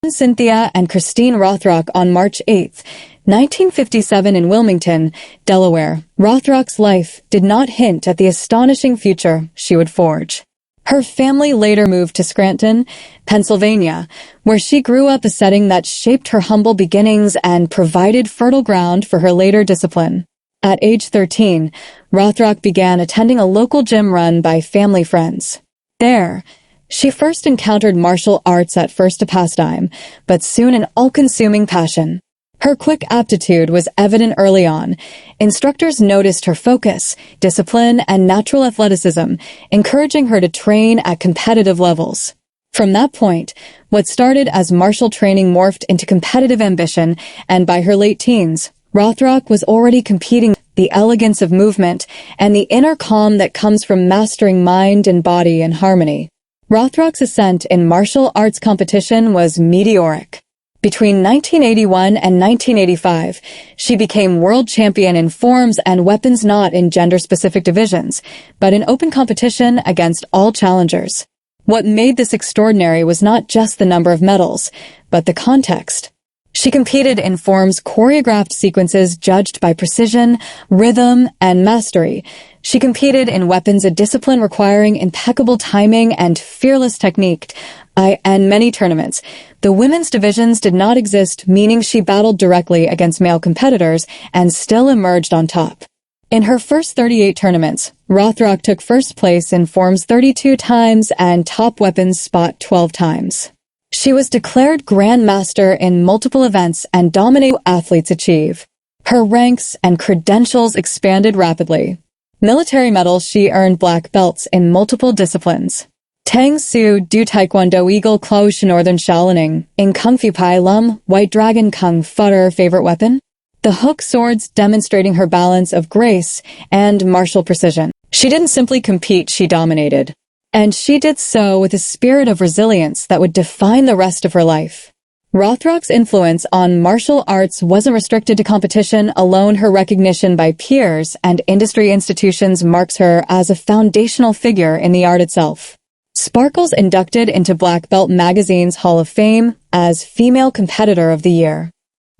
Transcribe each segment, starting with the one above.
Cynthia and Christine Rothrock on March 8, 1957 in Wilmington, Delaware. Rothrock's life did not hint at the astonishing future she would forge. Her family later moved to Scranton, Pennsylvania, where she grew up, a setting that shaped her humble beginnings and provided fertile ground for her later discipline. At age 13, Rothrock began attending a local gym run by family friends. There, she first encountered martial arts, at first a pastime, but soon an all-consuming passion. Her quick aptitude was evident early on. Instructors noticed her focus, discipline, and natural athleticism, encouraging her to train at competitive levels. From that point, what started as martial training morphed into competitive ambition, and by her late teens, Rothrock was already competing. The elegance of movement and the inner calm that comes from mastering mind and body in harmony. Rothrock's ascent in martial arts competition was meteoric. Between 1981 and 1985, she became world champion in forms and weapons, not in gender-specific divisions, but in open competition against all challengers. What made this extraordinary was not just the number of medals, but the context. She competed in forms, choreographed sequences judged by precision, rhythm, and mastery. She competed in weapons, a discipline requiring impeccable timing and fearless technique. And many tournaments. The women's divisions did not exist, meaning she battled directly against male competitors and still emerged on top. In her first 38 tournaments, Rothrock took first place in forms 32 times and top weapons spot 12 times. She was declared Grand Master in multiple events and dominated athletes achieve. Her ranks and credentials expanded rapidly. Military medals, she earned black belts in multiple disciplines. Tang Soo Do Taekwondo Eagle Cloche Northern Shaolin in Kung Fu Pai Lum White Dragon Kung Fu her favorite weapon? The hook swords, demonstrating her balance of grace and martial precision. She didn't simply compete, she dominated. And she did so with a spirit of resilience that would define the rest of her life. Rothrock's influence on martial arts wasn't restricted to competition alone. Her recognition by peers and industry institutions marks her as a foundational figure in the art itself. Sparkles inducted into Black Belt Magazine's Hall of Fame as Female Competitor of the Year.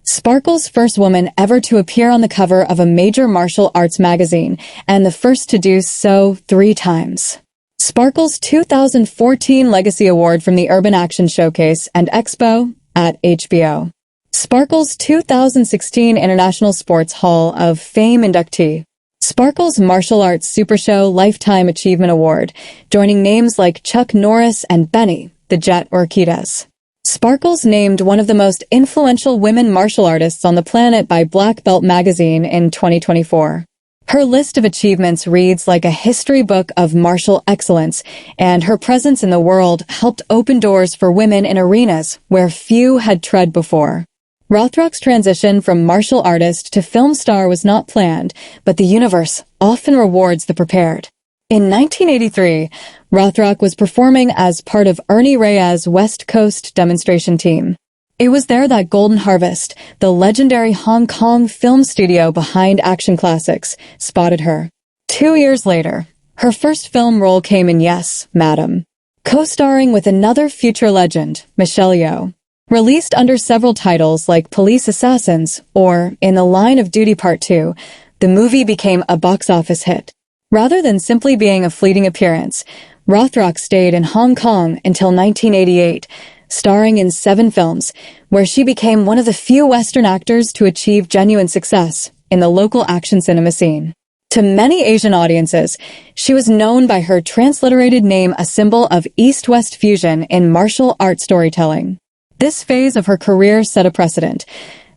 Sparkles, first woman ever to appear on the cover of a major martial arts magazine, and the first to do so 3 times. Sparkles' 2014 Legacy Award from the Urban Action Showcase and Expo at HBO. Sparkles' 2016 International Sports Hall of Fame inductee. Sparkles' Martial Arts Super Show Lifetime Achievement Award, joining names like Chuck Norris and Benny, the Jet Urquidez. Sparkles named one of the most influential women martial artists on the planet by Black Belt Magazine in 2024. Her list of achievements reads like a history book of martial excellence, and her presence in the world helped open doors for women in arenas where few had tread before. Rothrock's transition from martial artist to film star was not planned, but the universe often rewards the prepared. In 1983, Rothrock was performing as part of Ernie Reyes' West Coast demonstration team. It was there that Golden Harvest, the legendary Hong Kong film studio behind action classics, spotted her. 2 years later, her first film role came in Yes, Madam, co-starring with another future legend, Michelle Yeoh. Released under several titles like Police Assassins or In the Line of Duty Part 2, the movie became a box office hit. Rather than simply being a fleeting appearance, Rothrock stayed in Hong Kong until 1988, starring in 7 films, where she became one of the few Western actors to achieve genuine success in the local action cinema scene. To many Asian audiences, she was known by her transliterated name, a symbol of East-West fusion in martial art storytelling. This phase of her career set a precedent.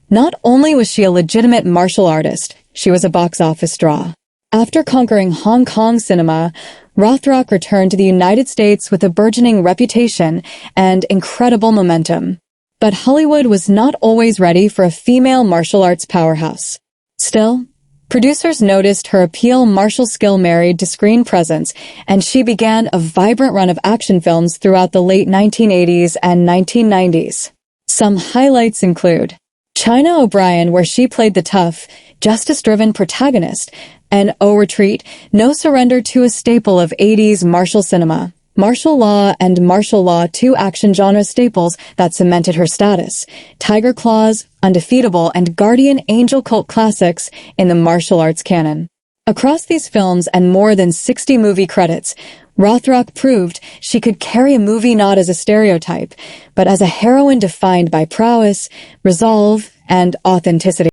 Not only was she a legitimate martial artist, she was a box office draw. After conquering Hong Kong cinema, Rothrock returned to the United States with a burgeoning reputation and incredible momentum. But Hollywood was not always ready for a female martial arts powerhouse. Still, producers noticed her appeal, martial skill married to screen presence, and she began a vibrant run of action films throughout the late 1980s and 1990s. Some highlights include China O'Brien, where she played the tough, justice-driven protagonist, and Oh Retreat, No Surrender, to a staple of 80s martial cinema, Martial law and martial law, two action genre staples that cemented her status. Tiger Claws, Undefeatable, and Guardian Angel cult classics in the martial arts canon. Across these films and more than 60 movie credits, Rothrock proved she could carry a movie not as a stereotype, but as a heroine defined by prowess, resolve, and authenticity.